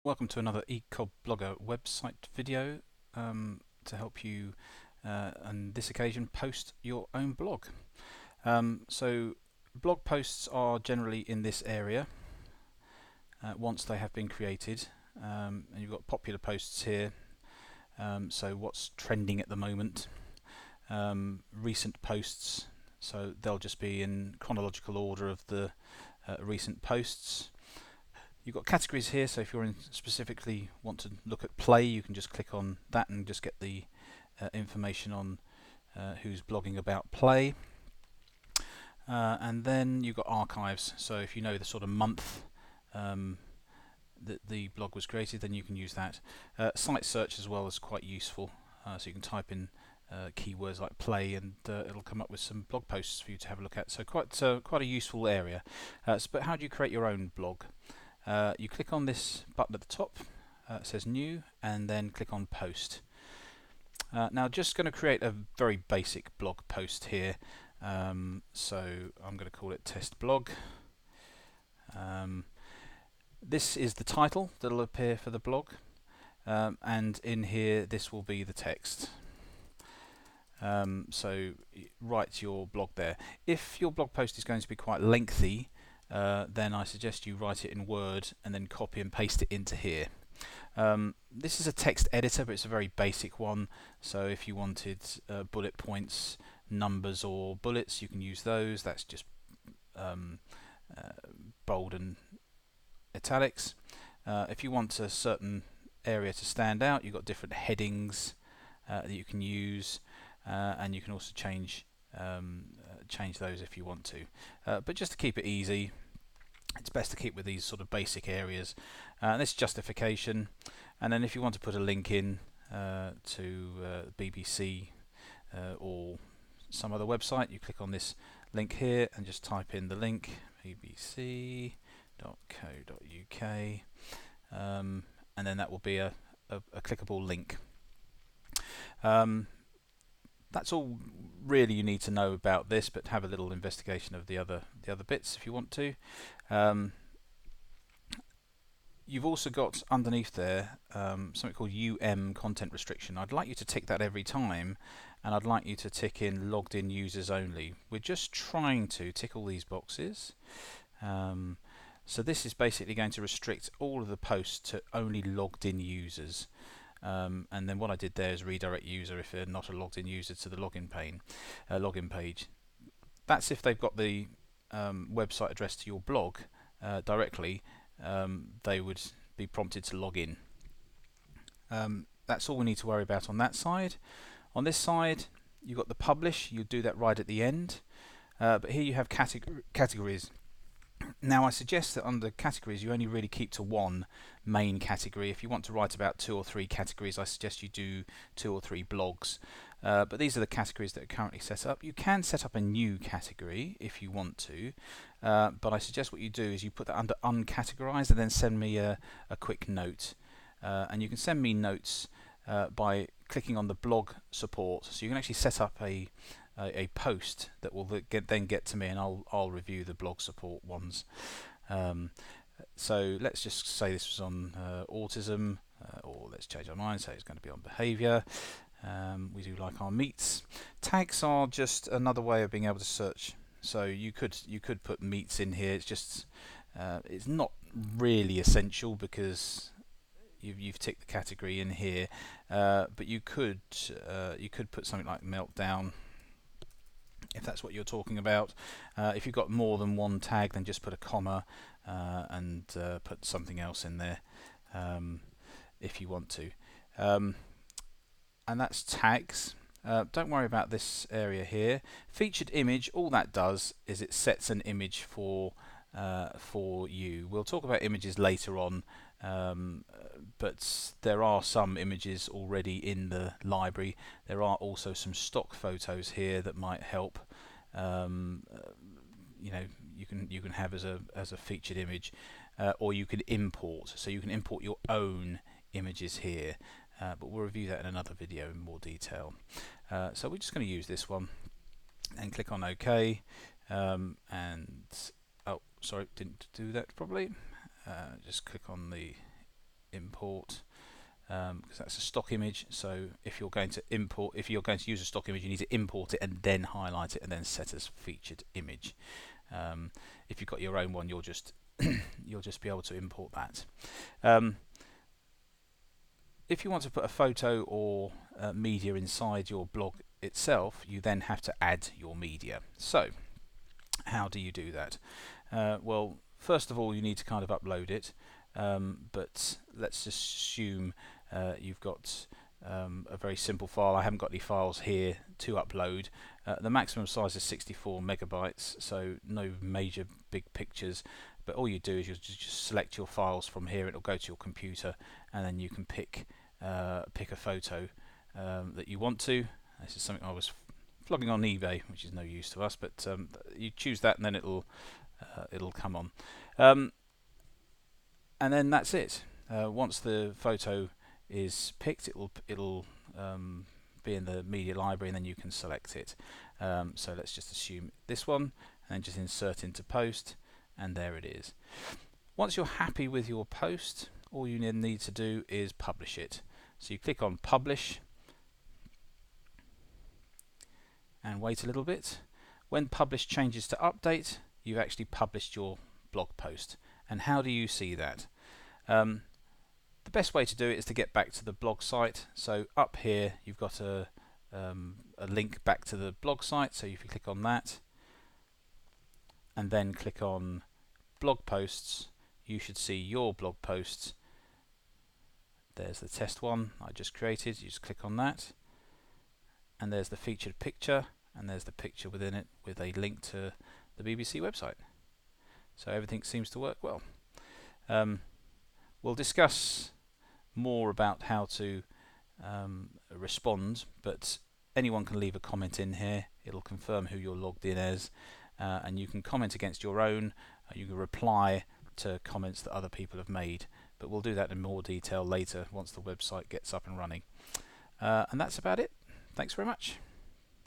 Welcome to another eCob Blogger website video to help you on this occasion post your own blog. So blog posts are generally in this area once they have been created, and you've got popular posts here, so what's trending at the moment, recent posts, so they'll just be in chronological order of the recent posts. You've got categories here, so if you're specifically want to look at play, you can just click on that and just get the information on who's blogging about play. And then you've got archives, so if you know the sort of month that the blog was created, then you can use that. Site search as well is quite useful, so you can type in keywords like play and it'll come up with some blog posts for you to have a look at. So quite a useful area. But how do you create your own blog? You click on this button at the top, it says new, and then click on post. Now just going to create a very basic blog post here, so I'm going to call it test blog. This is the title that will appear for the blog, and in here this will be the text. So write your blog there. If your blog post is going to be quite lengthy, then I suggest you write it in Word and then copy and paste it into here. This is a text editor, but it's a very basic one, so if you wanted bullet points, numbers or bullets, you can use those. That's just bold and italics. If you want a certain area to stand out, you've got different headings that you can use, and you can also change those if you want to. But just to keep it easy, it's best to keep with these sort of basic areas. This is justification, and then if you want to put a link in to BBC or some other website, you click on this link here and just type in the link, bbc.co.uk, and then that will be a clickable link. That's all really you need to know about this, but have a little investigation of the other bits if you want to. You've also got underneath there something called content restriction. I'd like you to tick that every time, and I'd like you to tick in logged in users only. We're just trying to tick all these boxes. So this is basically going to restrict all of the posts to only logged in users. And then what I did there is redirect user if they're not a logged in user to the login page. That's if they've got the website address to your blog directly, they would be prompted to log in. That's all we need to worry about on that side. On this side, you've got the publish. You do that right at the end. But here you have categories. Now I suggest that under categories you only really keep to one main category. If you want to write about 2 or 3 categories, I suggest you do 2 or 3 blogs. But these are the categories that are currently set up. You can set up a new category if you want to, but I suggest what you do is you put that under uncategorized and then send me a quick note. And you can send me notes by clicking on the blog support, so you can actually set up a post that will then get to me, and I'll review the blog support ones. So let's just say this was on autism, or let's change our mind, say it's going to be on behaviour. We do like our meats. Tags are just another way of being able to search. So you could put meats in here. It's just it's not really essential because you've ticked the category in here. But you could put something like meltdown, if that's what you're talking about. If you've got more than one tag, then just put a comma and put something else in there if you want to. And that's tags. Don't worry about this area here. Featured image, all that does is it sets an image for you. We'll talk about images later on, but there are some images already in the library. There are also some stock photos here that might help. You know, you can have as a featured image, or you can import. So you can import your own images here, but we'll review that in another video in more detail. So we're just going to use this one and click on OK. And oh, sorry, didn't do that properly. Just click on the import, because that's a stock image. So if you're going to use a stock image, you need to import it and then highlight it and then set as featured image. If you've got your own one, you'll just be able to import that. If you want to put a photo or media inside your blog itself, you then have to add your media. So how do you do that? Well, first of all, you need to kind of upload it, but let's just assume you've got a very simple file. I haven't got any files here to upload. The maximum size is 64 megabytes, so no major big pictures, but all you do is you just select your files from here. It'll go to your computer, and then you can pick a photo that you want to. This is something I was flogging on eBay, which is no use to us, but you choose that and then it'll come on, and then that's it. Once the photo is picked, it'll be in the media library, and then you can select it. So let's just assume this one, and then just insert into post, and there it is. Once you're happy with your post, all you need to do is publish it. So you click on publish and wait a little bit. When publish changes to update, you've actually published your blog post. And how do you see that? The best way to do it is to get back to the blog site. So up here you've got a link back to the blog site. So if you click on that and then click on blog posts, you should see your blog posts. There's the test one I just created. You just click on that, and there's the featured picture, and there's the picture within it with a link to the BBC website. So everything seems to work well. We'll discuss more about how to respond, but anyone can leave a comment in here. It'll confirm who you're logged in as, and you can comment against your own. You can reply to comments that other people have made, but we'll do that in more detail later once the website gets up and running. And that's about it. Thanks very much.